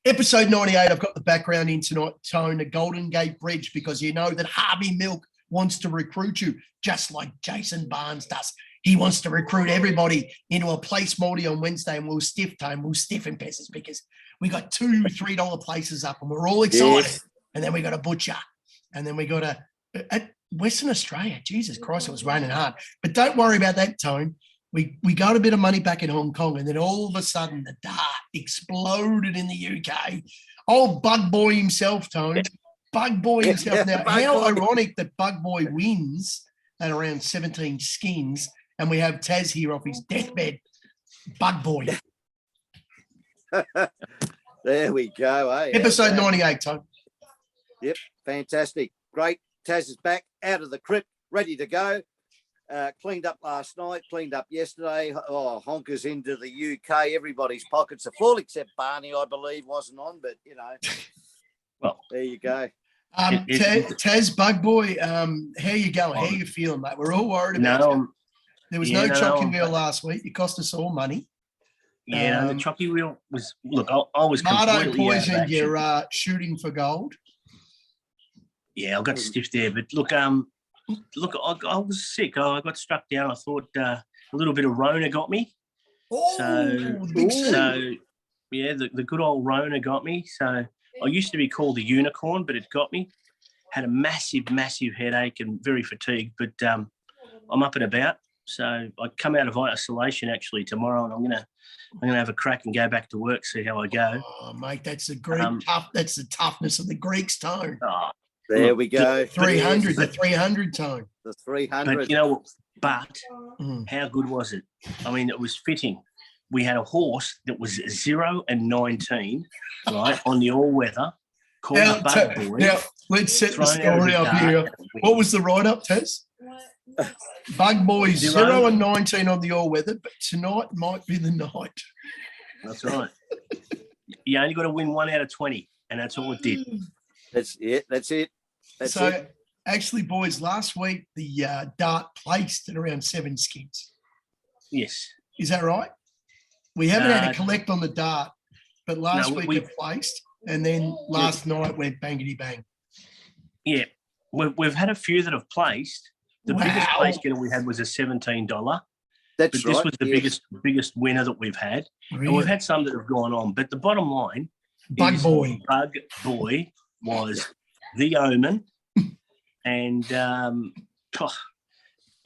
Episode 98, I've got the background in tonight, Tone, the Golden Gate Bridge, because you know that Harvey Milk wants to recruit you, just like Jason Barnes does. He wants to recruit everybody into a place multi on Wednesday, and we'll stiff Tone, we'll stiff and peasants, because we got $2, $3 places up, and we're all excited. Yes. And then we got a butcher, and then we got at Western Australia. Jesus Christ, it was raining hard. But don't worry about that, Tone. We got a bit of money back in Hong Kong, and then all of a sudden the dart exploded in the UK. Old Bug Boy himself, Tone. Bug Boy himself. Now, how ironic that Bug Boy wins at around 17 skins, and we have Taz here off his deathbed. Bug Boy. There we go. Eh? Episode 98, Tone. Yep, fantastic. Great. Taz is back out of the crypt, ready to go. Cleaned up last night, cleaned up yesterday. Oh, honkers into the UK. Everybody's pockets are full, except Barney, I believe, wasn't on. But, you know, well, there you go. Taz, Bug Boy, how you going? How you feeling, mate? We're all worried about you. There was no chopping wheel last week. It cost us all money. Yeah, the choppy wheel was, look, I was Mardo poisoned your shooting for gold. Yeah, I got stiff there. But look, I was sick. I got struck down. I thought a little bit of Rona got me. The good old Rona got me. So I used to be called a unicorn, but it got me. Had a massive, massive headache and very fatigued, but I'm up and about. So I come out of isolation actually tomorrow, and I'm gonna have a crack and go back to work, see how I go. Oh, mate, that's the Greek that's the toughness of the Greeks, Tone. Oh, there we go. The 300 Tone. The 300. But you know, how good was it? I mean, it was fitting. We had a horse that was 0 and 19, right, on the all-weather, called Bug Boy. Now, let's set the story up here. What was the write-up, Tess? Bug Boy 0 and 19 on the all-weather, but tonight might be the night. That's right. You only got to win 1 out of 20, and that's all it did. That's it. Actually, boys, last week the dart placed at around 7 skins. Yes. Is that right? We haven't had a collect on the dart, but last week it placed, and then last night went bangity bang. Yeah, we've had a few that have placed. The biggest place getter we had was a $17. This was the biggest winner that we've had. Really? And we've had some that have gone on. But the bottom line Bug Boy was the omen. And it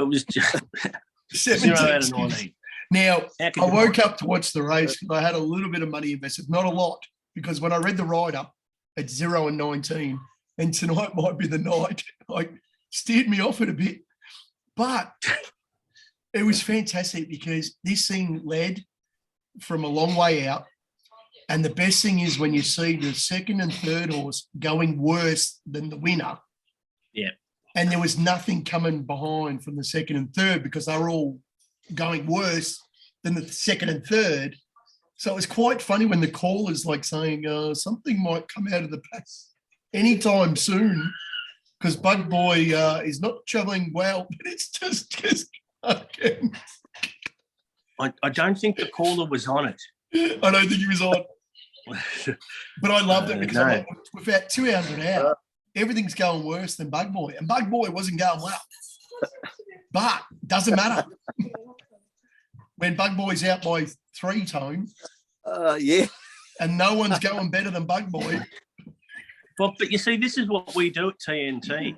was just 0 out of 19. Now, I woke up to watch the race because I had a little bit of money invested, not a lot, because when I read the write-up at 0 and 19, and tonight might be the night, like steered me off it a bit. But it was fantastic because this thing led from a long way out. And the best thing is when you see the second and third horse going worse than the winner. Yeah. And there was nothing coming behind from the second and third because they were all going worse than the second and third. So it was quite funny when the caller's like saying something might come out of the pass anytime soon. Because Bug Boy is not travelling well, but it's just again. I don't think the caller was on it. I don't think he was on. But I loved it because without 2 hours out, everything's going worse than Bug Boy. And Bug Boy wasn't going well. But doesn't matter. When Bug Boy's out by 3 Tone. Yeah. And no one's going better than Bug Boy. Well, but you see, this is what we do at TNT.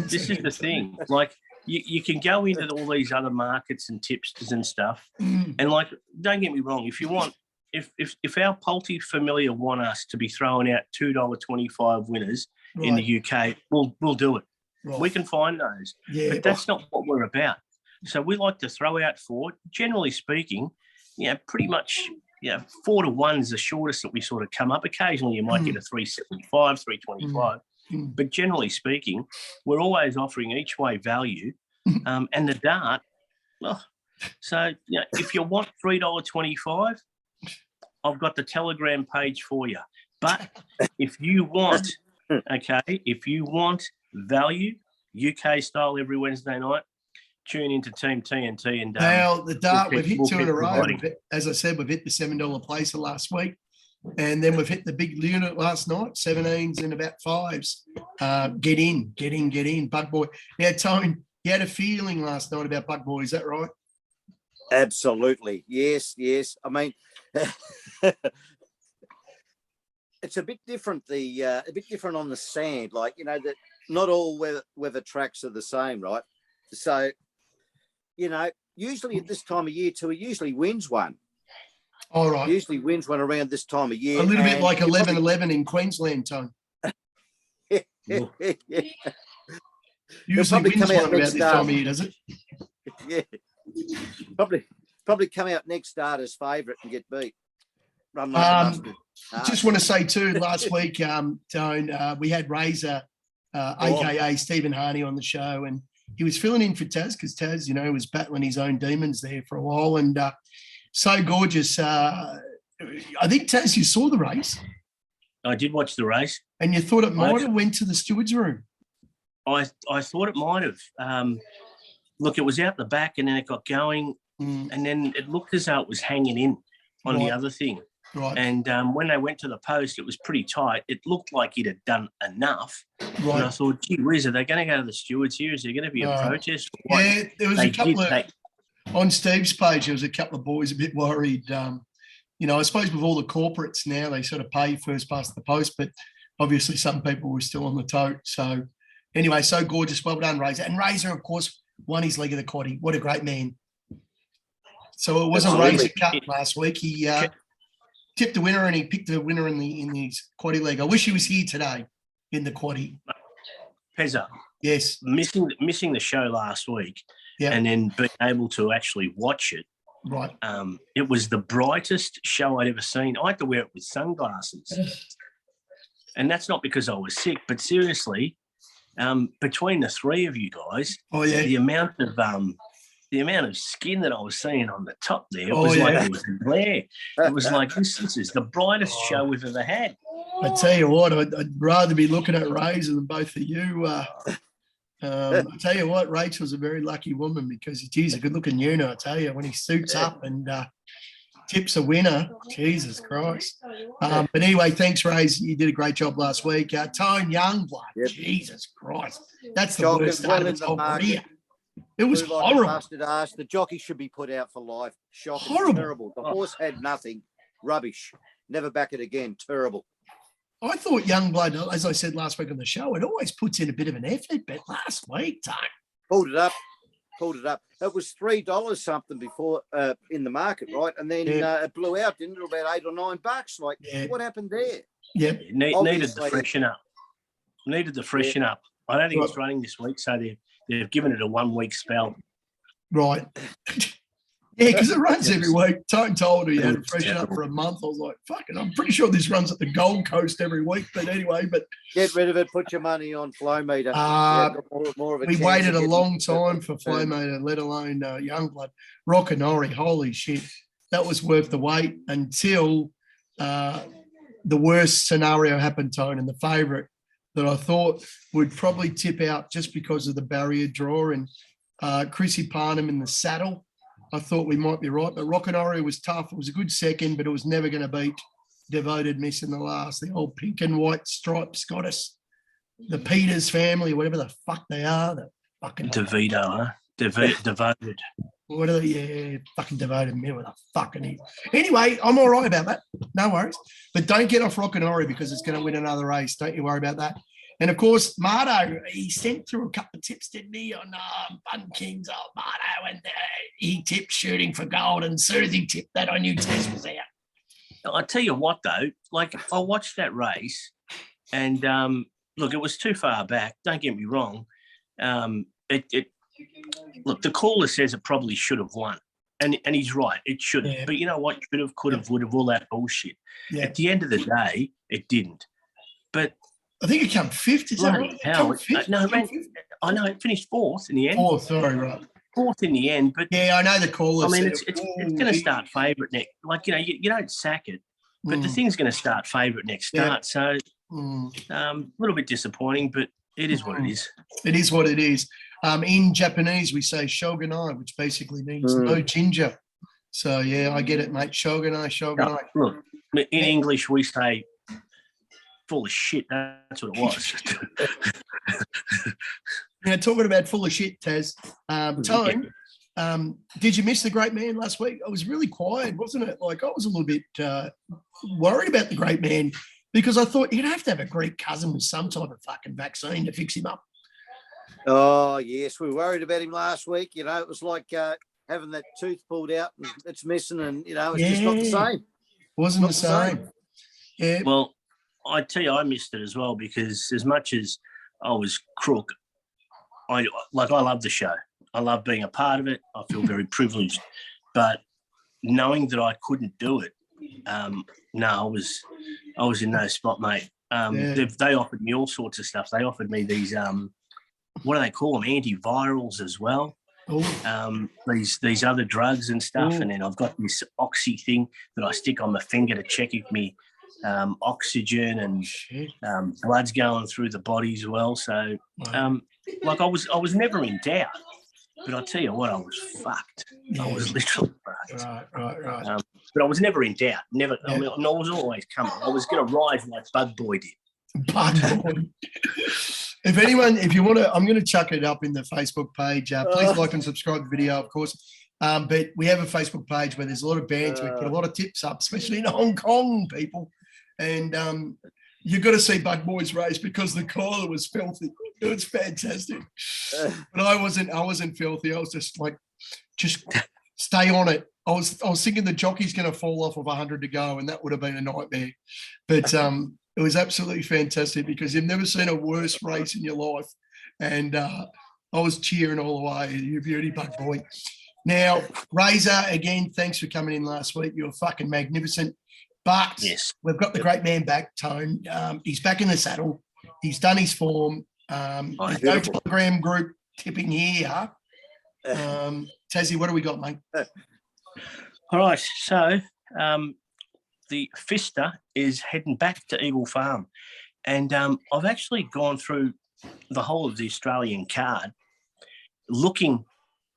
This is the thing. Like, you can go into all these other markets and tipsters and stuff, and like, don't get me wrong. If you want, if our Poulty familiar want us to be throwing out $2.25 winners in the UK, we'll do it. Right. We can find those, but that's not what we're about. So we like to throw out 4. Generally speaking, pretty much. 4 to 1 is the shortest that we sort of come up. Occasionally you might get a 375, 325. But generally speaking, we're always offering each way value. And the dart, so if you want $3.25, I've got the Telegram page for you. But if you want value, UK style every Wednesday night, tune into Team TNT and now the dart we've hit 2 in a row. As I said, we've hit the $7 placer last week. And then we've hit the big unit last night, 17s and about 5s. Get in, Bug Boy. Now, Tone, you had a feeling last night about Bug Boy, is that right? Absolutely. Yes. I mean, it's a bit different. A bit different on the sand. Like, you know, that not all weather tracks are the same, right? So, you know, usually at this time of year too, he usually wins one. All right. Usually wins one around this time of year. A little bit like 11-11 in Queensland, Tone. Yeah. Usually wins one about this time of year, does it? Yeah. Probably come out next start as favourite and get beat. Run like the mustard. Just want to say too, last week, Tone, we had Razor, aka Stephen Harney, on the show, and he was filling in for Taz because Taz, you know, was battling his own demons there for a while, and so gorgeous. I think Taz, you saw the race. I did watch the race, and you thought it might have went to the steward's room. I thought it might have. Look, it was out the back, and then it got going, and then it looked as though it was hanging in on the other thing. Right. And when they went to the post, it was pretty tight. It looked like it had done enough. Right. And I thought, gee whiz, are they going to go to the stewards here? Is there going to be a protest? Yeah, there was a couple on Steve's page, there was a couple of boys a bit worried. You know, I suppose with all the corporates now, they sort of pay first past the post, but obviously some people were still on the tote. So anyway, so gorgeous. Well done, Razor. And Razor, of course, won his leg of the quaddie. What a great man. So it was a Razor Cup last week. He tipped the winner and he picked the winner in his quaddie leg. I wish he was here today in the quaddie. Pezza. Yes. Missing the show last week, and then being able to actually watch it. Right. It was the brightest show I'd ever seen. I had to wear it with sunglasses. And that's not because I was sick, but seriously, between the three of you guys, the amount of skin that I was seeing on the top there, it was like it was a glare. It was like, this is the brightest show we've ever had. I tell you what, I'd rather be looking at Razor than both of you. I tell you what, Rachel's a very lucky woman because, geez, a good-looking unit, I tell you, when he suits up and tips a winner, Jesus Christ. But anyway, thanks, Razor. You did a great job last week. Tone Youngblood, Jesus Christ. That's the worst start of his whole career. It was horrible. Busted ass. The jockey should be put out for life. Shocking. Horrible. Terrible. The horse had nothing. Rubbish. Never back it again. Terrible. I thought Youngblood, as I said last week on the show, it always puts in a bit of an effort, but last week, Tone. Pulled it up. It was $3 something before in the market, right? And then it blew out, didn't it? About $8 or $9. Like, what happened there? Yeah. Needed the freshen up. I don't think it's running this week, so they've given it a 1 week spell. Right. Yeah, because it runs every week. Tone told me he had to freshen up for a month. I was like, fuck it, I'm pretty sure this runs at the Gold Coast every week. But anyway, get rid of it. Put your money on Flow Meter. More of a we waited a long time for Flow Meter, let alone Youngblood. Rockinori, holy shit. That was worth the wait until the worst scenario happened, Tone, and the favourite that I thought would probably tip out just because of the barrier draw and Chrissy Parnham in the saddle. I thought we might be right, but Rockinori was tough. It was a good second, but it was never going to beat Devoted Miss in the last. The old pink and white stripes got us. The Peters family, whatever the fuck they are, the fucking DeVito, huh? Devoted. What are they? Yeah, fucking Devoted me with a fucking. Anyway, I'm all right about that. No worries. But don't get off Rockinori because it's going to win another race. Don't you worry about that. And of course, Mardo, he sent through a couple of tips, didn't he, on Bun King's old Mardo, and he tipped Shooting for Gold, and as soon as he tipped that, I knew Tess was out. I tell you what, though, like I watched that race, and look, it was too far back. Don't get me wrong. Look, the caller says it probably should have won, and he's right. It should have. Yeah. But you know what? Should have, could have, would have, all that bullshit. Yeah. At the end of the day, it didn't. But I think it came fifth. Is that right? I know it finished fourth in the end. Fourth, sorry, right. Fourth in the end, but yeah, I know the caller. I mean, it's going to start favourite next. Like you don't sack it, but the thing's going to start favourite next start. So a little bit disappointing, but it is what it is. It is what it is. In Japanese, we say shogunai, which basically means no ginger. So yeah, I get it, mate. Shogunai. Look, In English, we say full of shit. That's what it was. Now, talking about full of shit, Taz, Tone, did you miss the great man last week? I was really quiet, wasn't it? Like, I was a little bit worried about the great man because I thought you'd have to have a Greek cousin with some type of fucking vaccine to fix him up. Oh, yes. We worried about him last week. You know, it was like having that tooth pulled out and it's missing and, you know, it's just not the same. Wasn't Not the same. Yeah. Well, I tell you, I missed it as well because as much as I was crook, I love the show. I love being a part of it. I feel very privileged. But knowing that I couldn't do it, no, I was in no spot, mate. They offered me all sorts of stuff. They offered me these what do they call them? Antivirals as well. These other drugs and stuff. And then I've got this oxy thing that I stick on my finger to check if me oxygen and blood's going through the body as well. So like I was never in doubt. But I tell you what, I was fucked. Yeah. I was literally fucked. Right. But I was never in doubt. Never. Yeah. I mean, I was always coming. I was going to rise like Bug Boy did. Bug Boy. If you want to, I'm going to chuck it up in the Facebook page. Please like and subscribe to the video, of course. But we have a Facebook page where there's a lot of bands. We put a lot of tips up, especially in Hong Kong, people. And you've got to see Bug Boy's race because the collar was filthy. It was fantastic. But I wasn't filthy. I was just stay on it. I was thinking the jockey's going to fall off of 100 to go, and that would have been a nightmare. But it was absolutely fantastic because you've never seen a worse race in your life. And I was cheering all the way. You beauty, Bug Boy. Now, Razor, again, thanks for coming in last week. You were fucking magnificent. But we've got the great man back, Tone. He's back in the saddle. He's done his form. There's no Telegram group tipping here. Tassie, what do we got, mate? All right. So the Fister is heading back to Eagle Farm. And I've actually gone through the whole of the Australian card looking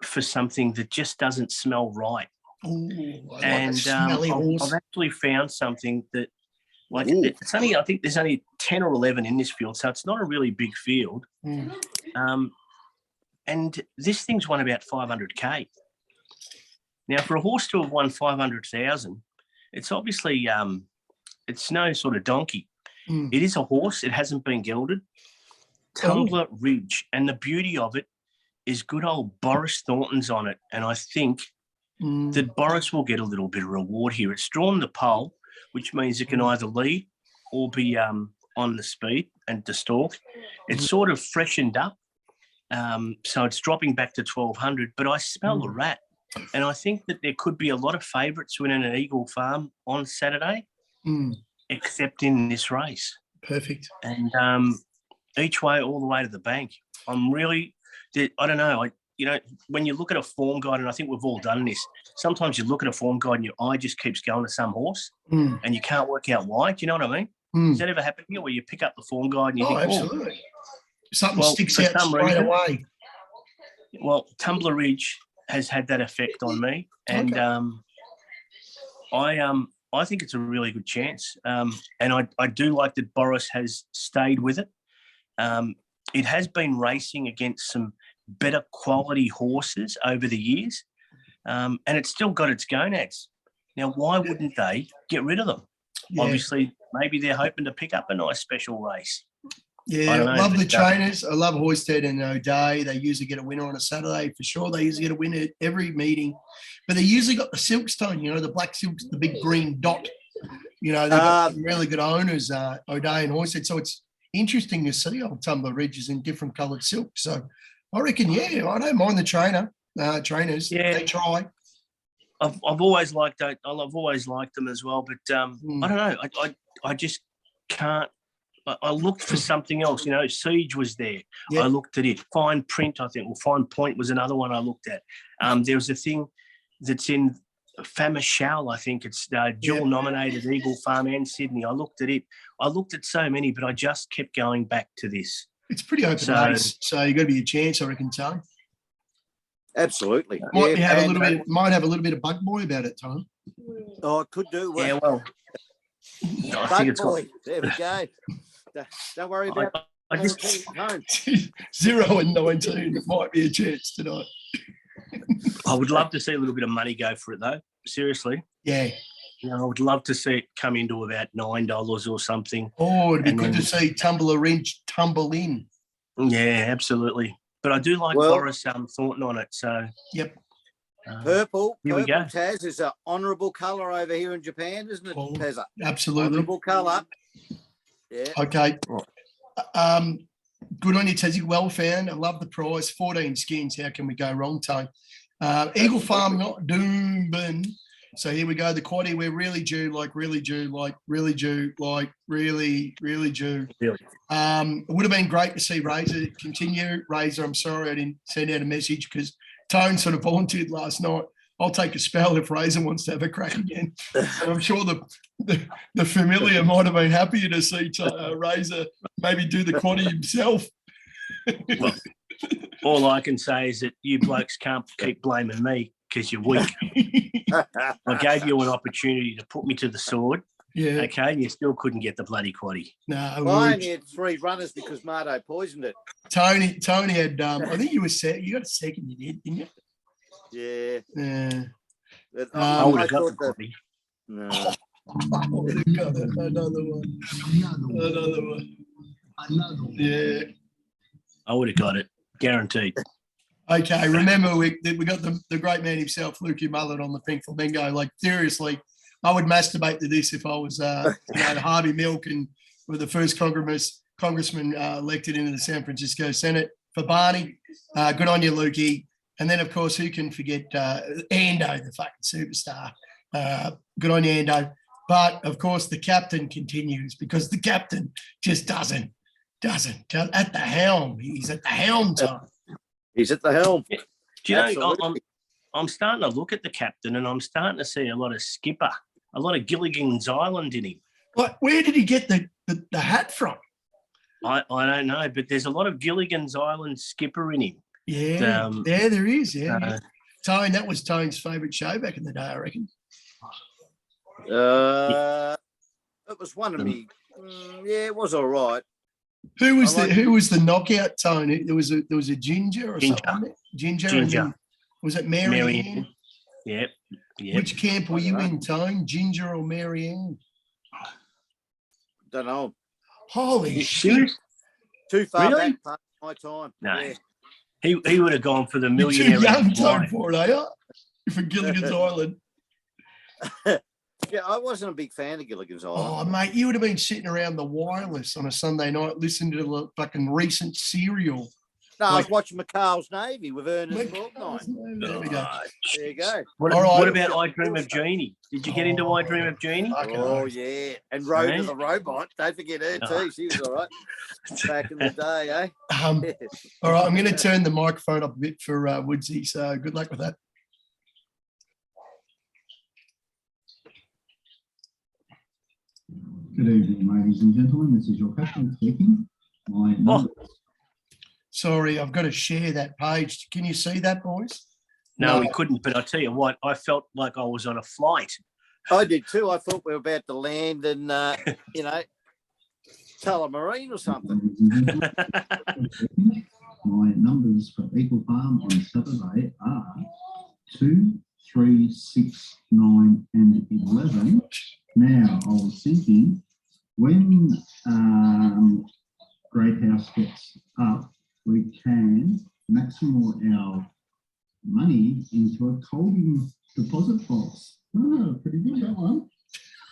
for something that just doesn't smell right. Ooh, and I've actually found something that, like, it's only, I think there's only 10 or 11 in this field, so it's not a really big field. And this thing's won about 500K. Now, for a horse to have won 500,000, it's obviously, it's no sort of donkey. It is a horse. It hasn't been gelded. Tumbler Ridge. And the beauty of it is good old Boris Thornton's on it. And I think that Boris will get a little bit of reward here. It's drawn the pole, which means it can either lead or be on the speed and to stalk. It's sort of freshened up. So it's dropping back to 1,200, but I smell the rat. And I think that there could be a lot of favourites winning an Eagle Farm on Saturday, except in this race. Perfect. And each way, all the way to the bank. I'm really, I don't know, when you look at a form guide, and I think we've all done this, sometimes you look at a form guide and your eye just keeps going to some horse and you can't work out why. Do you know what I mean? Has that ever happened to you where you pick up the form guide and you think, absolutely. Something sticks out straight away. Well, Tumbler Ridge has had that effect on me. And I think it's a really good chance. And I do like that Boris has stayed with it. It has been racing against some better quality horses over the years, and it's still got its gonads. Now, why wouldn't they get rid of them? Obviously, maybe they're hoping to pick up a nice special race. Yeah, I love the trainers. I love Hoisted and O'Day. They usually get a winner on a Saturday for sure. They usually get a winner at every meeting, but they usually got the Silkstone, the black silk, the big green dot. They've got some really good owners, O'Day and Hoisted. So it's interesting to see old Tumbler Ridges in different coloured silk. So I reckon, I don't mind the trainers. Yeah, they try. I've always liked that. I've always liked them as well, but I don't know. I just can't. I looked for something else. Siege was there. Yep. I looked at it. Fine Print, I think. Well, Fine Point was another one I looked at. There was a thing that's in Famishal, I think. It's dual nominated Eagle Farm and Sydney. I looked at it. I looked at so many, but I just kept going back to this. It's pretty open race, so you've got to be a chance, I reckon, Tom. Absolutely. Might have a little bit of Bug Boy about it, Tom. Oh, it could do. Yeah, well, I think it's got. boy. There we go. Don't worry about I just, 0 and 19. It might be a chance tonight. I would love to see a little bit of money go for it though. Seriously. Yeah. You know, I would love to see it come into about $9 or something. Oh, it'd be good to see Tumbler Inch tumble in. Yeah, absolutely. But I do like Boris Thornton on it. So yep. Purple. Here we go. Taz is an honourable colour over here in Japan, isn't it, Tazza? Absolutely. Honourable colour. Yeah. Okay. Good on you, Tassie. Well found. I love the prize. 14 skins. How can we go wrong, Tone? Eagle Farm, not Doomben. So here we go. The quaddie, we're really due, really due. It would have been great to see Razor continue. Razor, I'm sorry I didn't send out a message because Tone sort of volunteered last night. I'll take a spell if Razor wants to have a crack again. And I'm sure the familiar might have been happier to see Razor maybe do the quaddie himself. Well, all I can say is that you blokes can't keep blaming me because you're weak. I gave you an opportunity to put me to the sword. Yeah. Okay, and you still couldn't get the bloody quaddie. No. Well, I only had 3 runners because Mardo poisoned it. Tony had, I think you got a second, you did, didn't you? Yeah. Yeah. I would have got the quaddie. No. I would have got it. Another one. Yeah. I would have got it, guaranteed. Okay, remember we got the great man himself, Lukey Mullet, on the Pink Flamingo. Like, seriously, I would masturbate to this if I was, Harvey Milk and were the first congressman elected into the San Francisco Senate for Barney. Good on you, Lukey. And then, of course, who can forget Ando, the fucking superstar. Good on you, Ando. But, of course, the captain continues because the captain just doesn't at the helm. He's at the helm time. He's at the helm. Yeah. Do you know, I'm starting to look at the captain and I'm starting to see a lot of skipper, a lot of Gilligan's Island in him. What? Where did he get the hat from? I don't know, but there's a lot of Gilligan's Island skipper in him. Yeah, there is. Yeah, Tone, that was Tone's favourite show back in the day, I reckon. It was one of me. Yeah, it was all right. Who was the knockout, Tone? There was a ginger or something. Ginger. Was it Mary Ann? Yep. Which camp were you in, Tone? Ginger or Mary Ann? Don't know. Holy shit! Too far really? back past my time. No, yeah. he would have gone for the millionaire. You're too young, Tone, for it, are you? For Gilligan's Island. Yeah, I wasn't a big fan of Gilligan's Island. Oh, mate, you would have been sitting around the wireless on a Sunday night listening to the fucking recent serial. No, I was watching McCall's Navy with Ernest Borgnine. There we go. There you go. What about I Dream of Jeannie? Did you get into I Dream of Jeannie? Oh, yeah. And Rhoda the Robot. Don't forget her, too. She was all right back in the day, eh? All right, I'm going to turn the microphone up a bit for Woodsy, so good luck with that. Good evening, ladies and gentlemen. This is your captain speaking. My number. Sorry, I've got to share that page. Can you see that, boys? No, we couldn't. But I tell you what, I felt like I was on a flight. I did too. I thought we were about to land in, Tullamarine or something. My numbers for Eagle Farm on Saturday are 2, 3, 6, 9, and 11. Now, I was thinking when Great House gets up, we can maximize our money into a holding deposit box. Oh, pretty good, that one.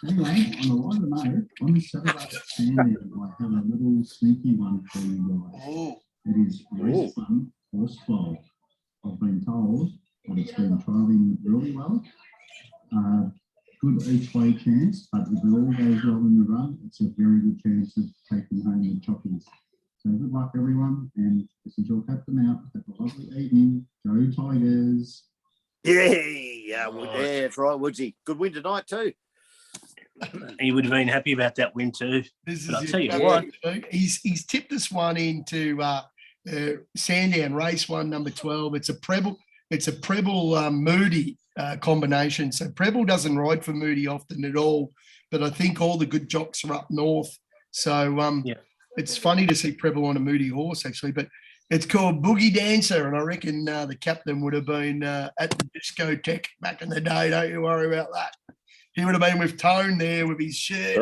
Anyway, on a lighter note, on Saturday at Sandown, I have a little sneaky one for you guys. Oh. It is race 1, horse 12. I've been told that it's been trialling really well. Good each way chance, but if it all goes well in the run, it's a very good chance of taking home the chockies. So good luck, everyone, and this is your captain out. Have a lovely evening. Go Tigers! Yeah, that's right, Woodsy. Good win tonight too. He would have been happy about that win too. This But I'll is tell you what, he's tipped this one into Sandown race 1, number 12. It's a Preble Moody. combination. So Preble doesn't ride for Moody often at all, but I think all the good jocks are up north. So it's funny to see Preble on a Moody horse actually, but it's called Boogie Dancer, and I reckon the captain would have been at the discotheque back in the day. Don't you worry about that. He would have been with Tone there with his shirt.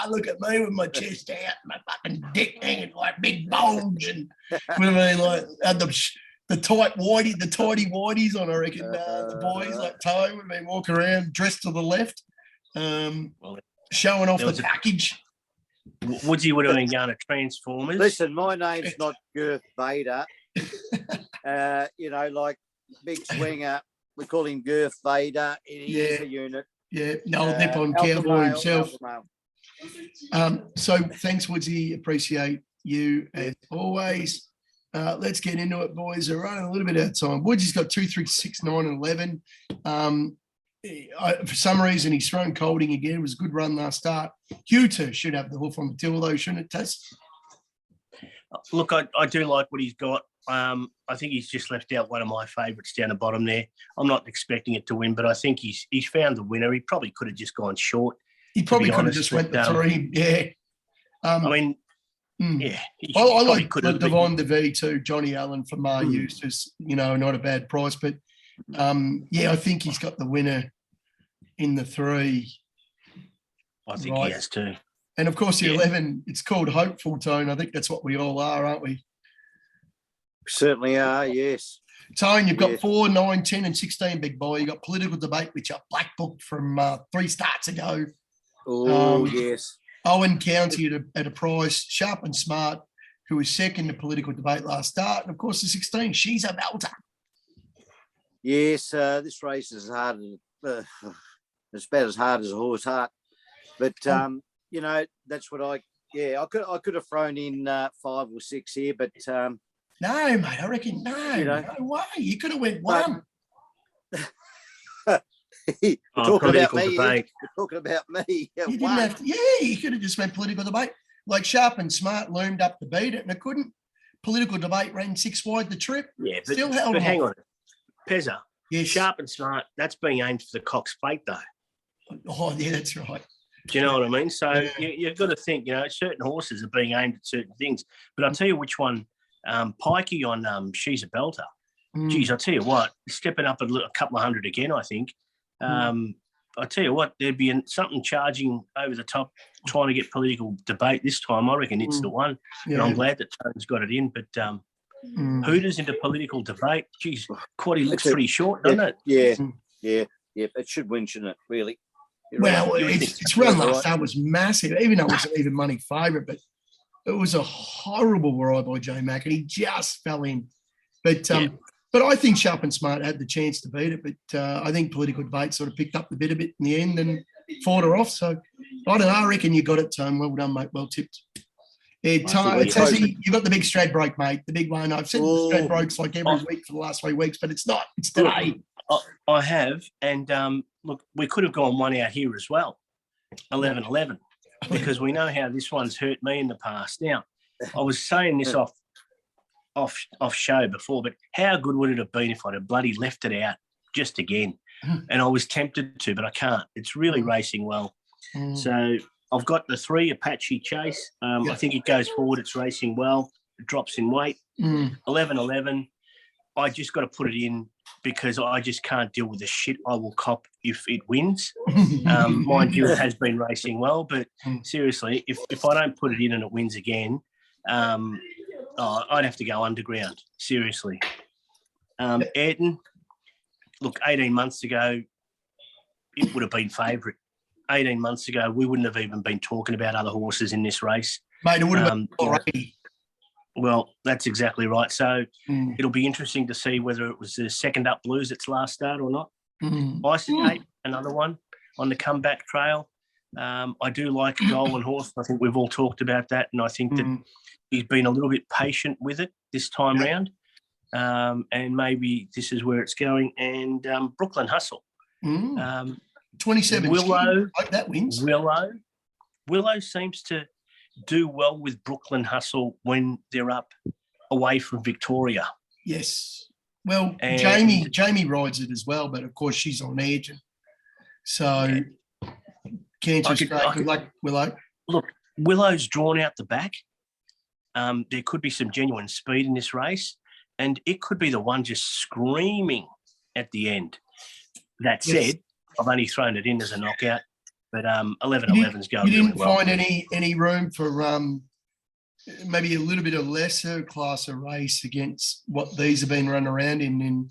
Look at me with my chest out, my fucking dick hanging like big bulge, and would have been like had the tight whitey, the tidy whiteys on. I reckon the boys like Tone would have been walking around dressed to the left, showing off the package. Woodsy would have been going to Transformers. Listen, my name's not Girth Vader. Like big swinger. We call him Girth Vader. He is a unit. Yeah, no Nippon cowboy himself. So thanks, Woodsy. Appreciate you as always. Let's get into it, boys. We're running a little bit out of time. Woodsy's got 2, 3, 6, 9, and 11. For some reason, he's thrown Colding again. It was a good run last start. Huter should have the hoof on the till, though, shouldn't it, Tess? Look, I do like what he's got. I think he's just left out one of my favourites down the bottom there. I'm not expecting it to win, but I think he's found the winner. He probably could have just gone short. He probably could have just went the 3. Yeah. I mean, yeah. I like the Devon DeVee too, Johnny Allen for Mar Eustace, not a bad price, but I think he's got the winner in the 3. I think he has too. And of course, the 11, it's called Hopeful Tone. I think that's what we all are, aren't we? Certainly are, yes. Tone, you've got 4, 9, 10, and 16, big boy. You've got Political Debate, which are black booked from 3 starts ago. Oh, yes. Owen County at a price, Sharp and Smart, who was second to Political Debate last start. And of course, the 16, she's a belter. Yes, this race is hard. It's about as hard as a horse heart. But, that's what I could have thrown in 5 or 6 here, but... no, mate, I reckon no way. You could have went 1. Talking about me. You're talking about me. You didn't have to, you could have just went Political Debate. Like Sharp and Smart loomed up to beat it, and it couldn't. Political Debate ran 6 wide the trip. Yeah, but hang on. Pezza, yes. Sharp and Smart, that's being aimed for the Cox Plate, though. Oh, yeah, that's right. Do you know what I mean? So you've got to think, certain horses are being aimed at certain things. But I'll tell you which one, Pikey on She's a Belter. Geez, I'll tell you what, stepping up a couple of hundred again, I think. I tell you what, there'd be something charging over the top, trying to get Political Debate this time. I reckon it's the one. Yeah. And I'm glad that Tone's got it in. But Hooters into Political Debate, geez, Quaddy looks pretty short, doesn't it? Yeah. It should win, shouldn't it, really? Well, its run last start was massive, even though it wasn't even money favourite, but it was a horrible ride by J Mac, and he just fell in. But I think Sharp and Smart had the chance to beat it, but I think Political Debate sort of picked up the bit of it in the end and fought her off. So I don't know. I reckon you got it, Tone. Well done, mate. Well tipped. Yeah, Tone, you got the big Stradbroke, mate. The big one. I've said the Stradbrokes like every week for the last 3 weeks, but it's not. It's today. I have, and look, we could have gone one out here as well, 11-11, because we know how this one's hurt me in the past. Now, I was saying this off show before, but how good would it have been if I'd have bloody left it out just again? And I was tempted to, but I can't. It's really racing well. So I've got the 3 Apache Chase. I think it goes forward. It's racing well. It drops in weight. 11-11. I just got to put it in because I just can't deal with the shit I will cop if it wins. Mind you, it has been racing well, but seriously, if I don't put it in and it wins again, I'd have to go underground, seriously. Ayrton, look, 18 months ago, it would have been favourite. 18 months ago, we wouldn't have even been talking about other horses in this race. Mate, it would have been already. Well, that's exactly right. So it'll be interesting to see whether it was the second up Blues its last start or not. Icecape, another one on the comeback trail. I do like a Golden Horse. I think we've all talked about that, and I think that he's been a little bit patient with it this time round, and maybe this is where it's going. And Brooklyn Hustle. 27. Willow. Hope that wins. Willow seems to do well with Brooklyn Hustle when they're up away from Victoria. Yes. Well, And- Jamie rides it as well, but of course she's on edge. And so Cancer Straight, good luck, Willow. Look, Willow's drawn out the back. There could be some genuine speed in this race, and it could be the one just screaming at the end. That said, I've only thrown it in as a knockout, but 11-11's going You really didn't well. find any room for maybe a little bit of lesser class of race against what these have been run around in. And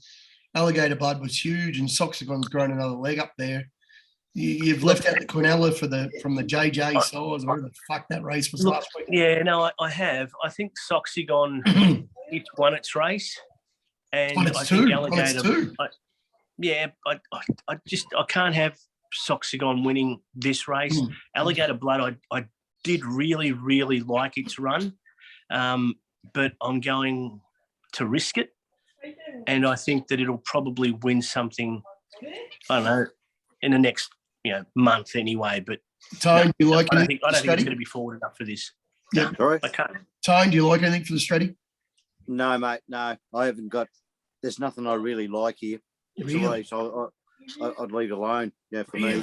Alligator Blood was huge, and Soxagon's grown another leg up there. You've left out the Quinella from the JJ size, or whatever the fuck that race was last week. Yeah, no, I have. I think Soxagon it's won its race, and I think Alligator. I can't have Soxagon winning this race. Alligator Blood, I did really, really like its run, but I'm going to risk it, and I think that it'll probably win something. I don't know in the next month anyway. But Tone, do you like I don't anything? think it's going to be forward enough for this. Yeah, Sorry? I can't. Tone, do you like anything for the Straddy? No, mate. No, I haven't got. There's nothing I really like here. It's a race. I'd leave it alone. Yeah, for me.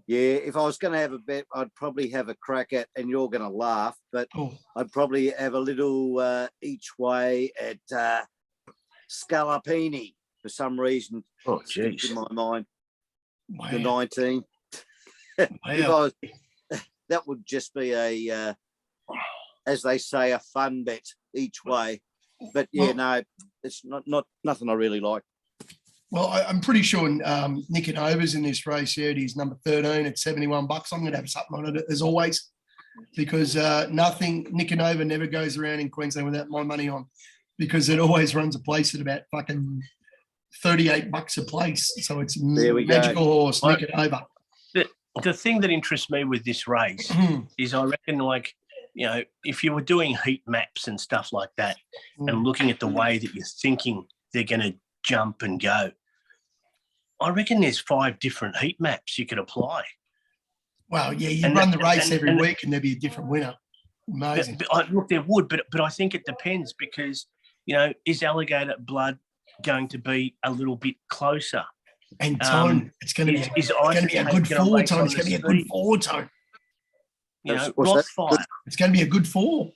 Yeah, if I was going to have a bet, I'd probably have a crack at, and you're going to laugh, but I'd probably have a little each way at Scalapini for some reason. Oh, jeez. In my mind. Wow. The 19. Wow. That would just be a, as they say, a fun bet each way. But no, it's not nothing I really like. Well, I'm pretty sure Nicanova's in this race here. He's number 13 at $71. I'm going to have something on it as always, because Nicanova never goes around in Queensland without my money on, because it always runs a place at about fucking $38 a place. So it's magical horse, Nicanova. The thing that interests me with this race is I reckon, if you were doing heat maps and stuff like that and looking at the way that you're thinking they're going to jump and go, I reckon there's 5 different heat maps you could apply. Well, yeah, you run the race every week and there'd be a different winner. Amazing. Look, there would, but I think it depends because, is Alligator Blood going to be a little bit closer? And Tone, it's going to be a good four, Tone. It's going to be a good four, Tone. Rothfire. It's going to be a good four.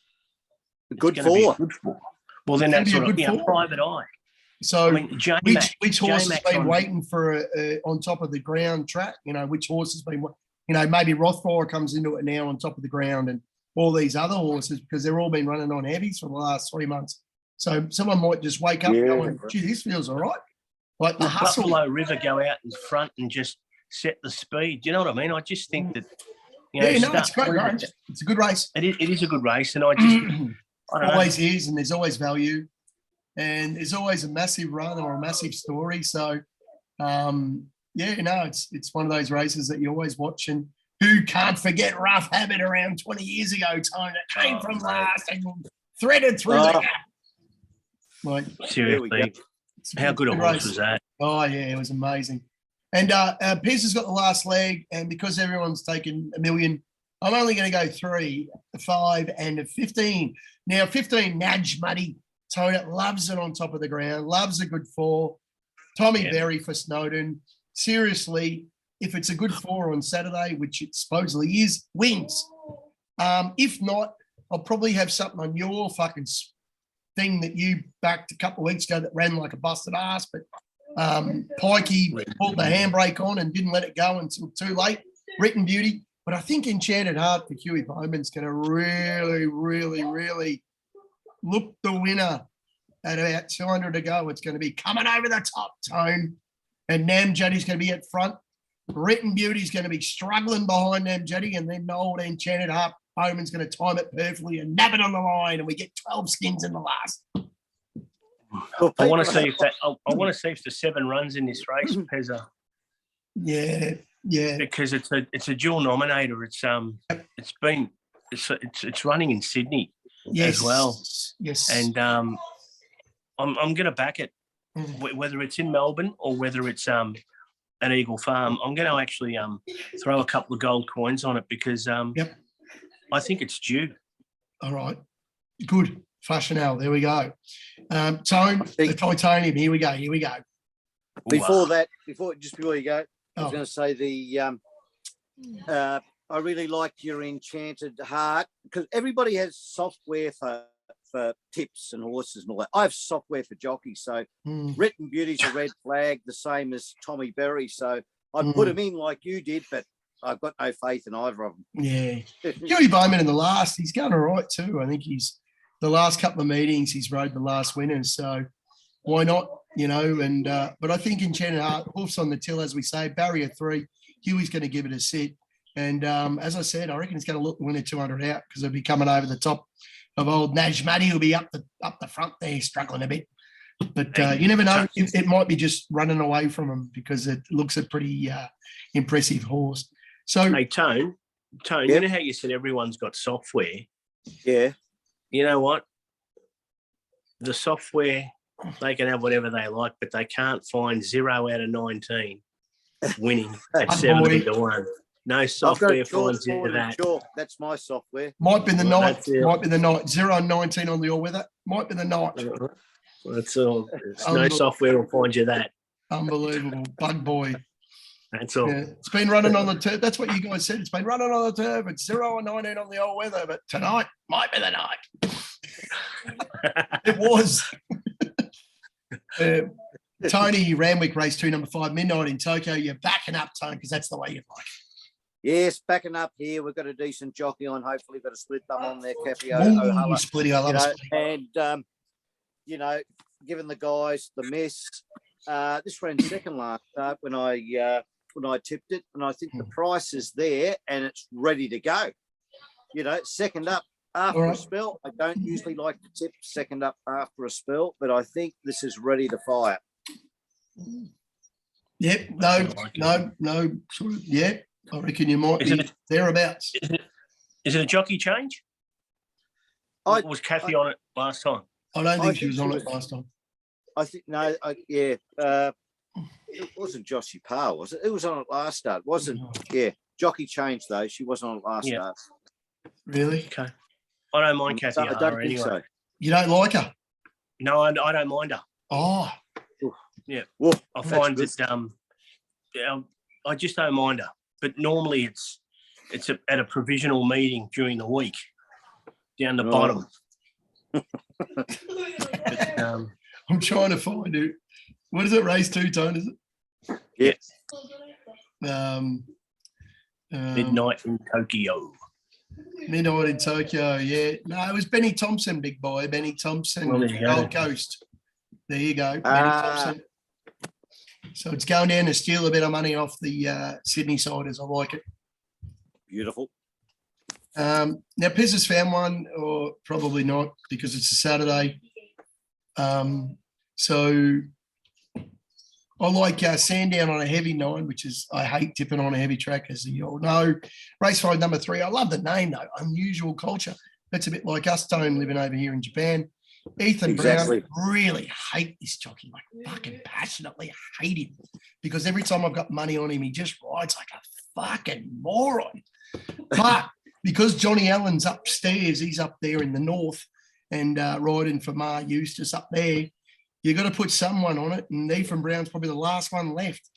Good four. Well, then that's a private eye. So, which horse has been waiting for on top of the ground track? Which horse has been, maybe Rothfire comes into it now on top of the ground, and all these other horses, because they've all been running on heavies for the last 3 months. So someone might just wake up going, gee, this feels all right. Like the hustle. Buffalo River go out in front and just set the speed. Do you know what I mean? I just think that, it's great race. It's a good race. It is a good race, and I just always is, and there's always value, and there's always a massive run or a massive story. So, it's one of those races that you always watch. And who can't forget Rough Habit around 20 years ago, Tone? It came from last and threaded through the gap. Like, seriously, how good a horse was that? Oh, yeah, it was amazing. And Pierce has got the last leg, and because everyone's taken $1 million, I'm only going to go 3, 5, and 15. Now, 15, Nudge Muddy. Tone loves it on top of the ground, loves a good 4. Tommy Berry for Snowden. Seriously, if it's a good 4 on Saturday, which it supposedly is, wins. If not, I'll probably have something on your fucking thing that you backed a couple of weeks ago that ran like a busted ass, but Pikey pulled the handbrake on and didn't let it go until too late. Written Beauty. But I think Enchanted Heart for Huey Bowman's going to really, really, really look the winner at about 200 to go. It's going to be coming over the top, Tone. And Namjadi's going to be at front. Written Beauty's going to be struggling behind Namjadi, and then the old Enchanted Heart Bowman's going to time it perfectly and nab it on the line, and we get 12 skins in the last. I want to see if the 7 runs in this race, Pezza. Yeah. Because it's a dual nominator. It's running in Sydney as well. Yes. And I'm going to back it, whether it's in Melbourne or whether it's at Eagle Farm. I'm going to actually throw a couple of gold coins on it because I think it's due. All right. Good. Fascinal. There we go. Tone, the titanium. Here we go. Before you go, I was Oh. going to say I really like your Enchanted Heart, because everybody has software for tips and horses and all that. I have software for jockeys, so Written Beauty's a red flag, the same as Tommy Berry. So I'd put him in like you did, but I've got no faith in either of them. Yeah. Huey Bowman in the last, he's going all right too. I think the last couple of meetings, he's rode the last winners. So why not, and but I think Enchanted Heart, hoofs on the till, as we say, barrier 3, Huey's going to give it a sit. And as I said, I reckon he's going to look the winner 200 out, because he'll be coming over the top of old Naj Matty, who'll be up the front there, struggling a bit. But you never know. It might be just running away from him, because it looks a pretty impressive horse. So, hey, Tone, you know how you said everyone's got software? Yeah. You know what? The software, they can have whatever they like, but they can't find 0 out of 19 winning at 70-1. No software finds you that. Sure, that's my software. Might be the night. Might be the night. 0 and 19 on the all weather. Might be the night. That's all. No software will find you that. Unbelievable. Bug boy. That's all. Yeah. It's been running on the turf. That's what you guys said. It's been running on the turf. It's 0 and 19 on the all weather, but tonight might be the night. It was. Tony Ramwick, race 2, number 5, Midnight in Tokyo. You're backing up, Tone, because that's the way you like. Yes, backing up here. We've got a decent jockey on. Hopefully, got a split thumb on there, Cafe Ooh, O'Hara. Splitty, I love a Splitty. And giving the guys the miss. This ran second last start when I tipped it, and I think the price is there and it's ready to go. Second up after a spell. I don't usually like to tip second up after a spell, but I think this is ready to fire. Yep. No. Sort of. Yeah. I reckon you might be thereabouts. Is it a jockey change? Was Kathy on it last time? I don't think she was on it last time. I think no. It wasn't Joshy Parr, was it? It was on it last start, wasn't? Yeah, jockey change though. She wasn't on it last start. Really? Okay. I don't mind Kathy. I don't think so. You don't like her? No, I don't mind her. Oh, yeah. Well, I find it. I just don't mind her. But normally it's at a provisional meeting during the week down the bottom. But, I'm trying to find it. What is it? Race 2, Tone, is it? Yeah. Midnight in Tokyo. Midnight in Tokyo, yeah. No, it was Benny Thompson, big boy. Benny Thompson, Gold Coast. There you go, Benny Thompson. So it's going down to steal a bit of money off the Sydney siders. I like it. Beautiful. Now, Pez has found one, or probably not, because it's a Saturday. So I like Sandown on a heavy 9, which is, I hate tipping on a heavy track, as you all know. Race 5, number 3. I love the name, though. Unusual Culture. That's a bit like us, Tone, living over here in Japan. Ethan Brown, really hate this jockey, like fucking passionately hate him, because every time I've got money on him, he just rides like a fucking moron. But because Johnny Allen's upstairs, he's up there in the north and riding for Ma Eustace up there, you got to put someone on it, and Ethan Brown's probably the last one left.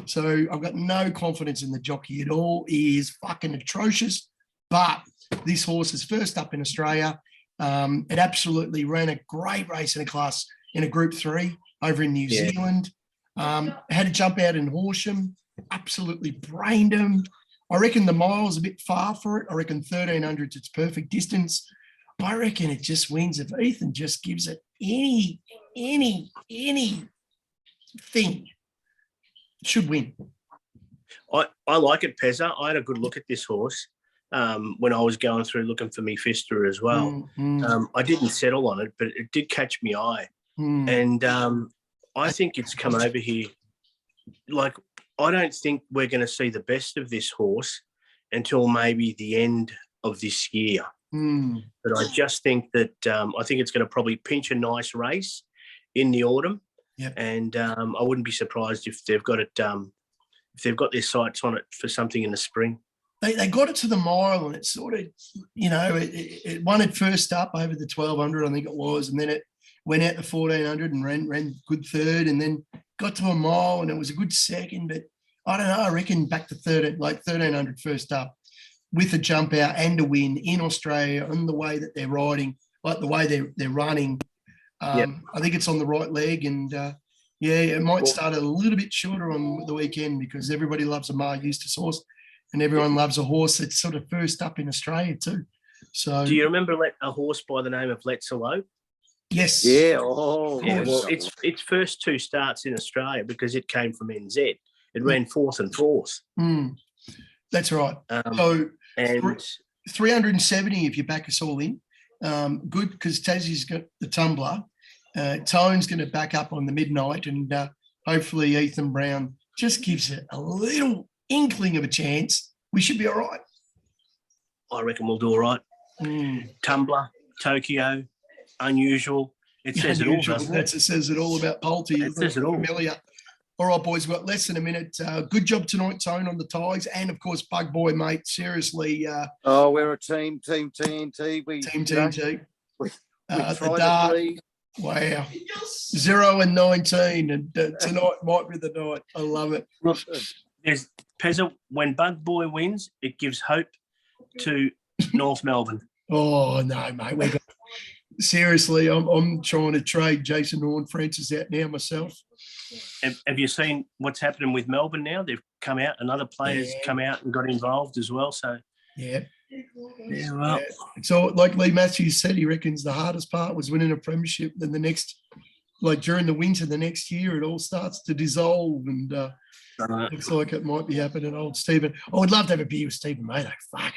So I've got no confidence in the jockey at all. He is fucking atrocious, but this horse is first up in Australia. It absolutely ran a great race in a class in a Group 3 over in New Zealand. Had to jump out in Horsham, absolutely brained him. I reckon the mile's a bit far for it. I reckon 1,300's its perfect distance. I reckon it just wins if Ethan just gives it anything. It should win. I like it, Pezza. I had a good look at this horse when I was going through looking for me Fister as well. I didn't settle on it, but it did catch my eye. And I think it's come over here. Like, I don't think we're going to see the best of this horse until maybe the end of this year. But I just think that I think it's going to probably pinch a nice race in the autumn. Yep. And I wouldn't be surprised if they've got it, if they've got their sights on it for something in the spring. they got it to the mile, and it sort of, it won it first up over the 1200, I think it was, and then it went out to 1400 and ran good third, and then got to a mile, and it was a good second. But I don't know. I reckon back to 1300 first up with a jump out and a win in Australia, and the way that they're riding, like the way they're running. I think it's on the right leg, and it might start a little bit shorter on the weekend because everybody loves a Mar Eustace horse, and everyone loves a horse that's sort of first up in Australia too. So, do you remember a horse by the name of Lesssgoooooo? Yes. Yeah. Oh, Yeah. Well, its first 2 starts in Australia because it came from NZ. It ran 4th and 4th. That's right. So 370 if you back us all in. Good, because Tassie's got the tumbler. Tone's going to back up on the midnight, and hopefully Ethan Brown just gives it a little inkling of a chance. We should be all right. I reckon we'll do all right. Tumbler, Tokyo, Unusual. It says Unusual. it all, doesn't it? It says it all about Pulte. It says it all. Familiar. All right, boys, we've got less than a minute. Good job tonight, Tone, on the ties. And, of course, Bug Boy, mate, seriously. We're a team TNT. Team TNT. We the dart. Wow. 0 and 19. And tonight might be the night. I love it. There's Pezza, when Bug Boy wins, it gives hope to North Melbourne. Oh, no, mate. Seriously, I'm trying to trade Jason Horn-Francis out now myself. Have you seen what's happening with Melbourne now? They've come out, and other players come out and got involved as well. So, yeah, well. So, like Lee Matthews said, he reckons the hardest part was winning a premiership. Then the next, during the winter, the next year, it all starts to dissolve, and looks like it might be happening. Old Stephen, I would love to have a beer with Stephen, mate. Fuck.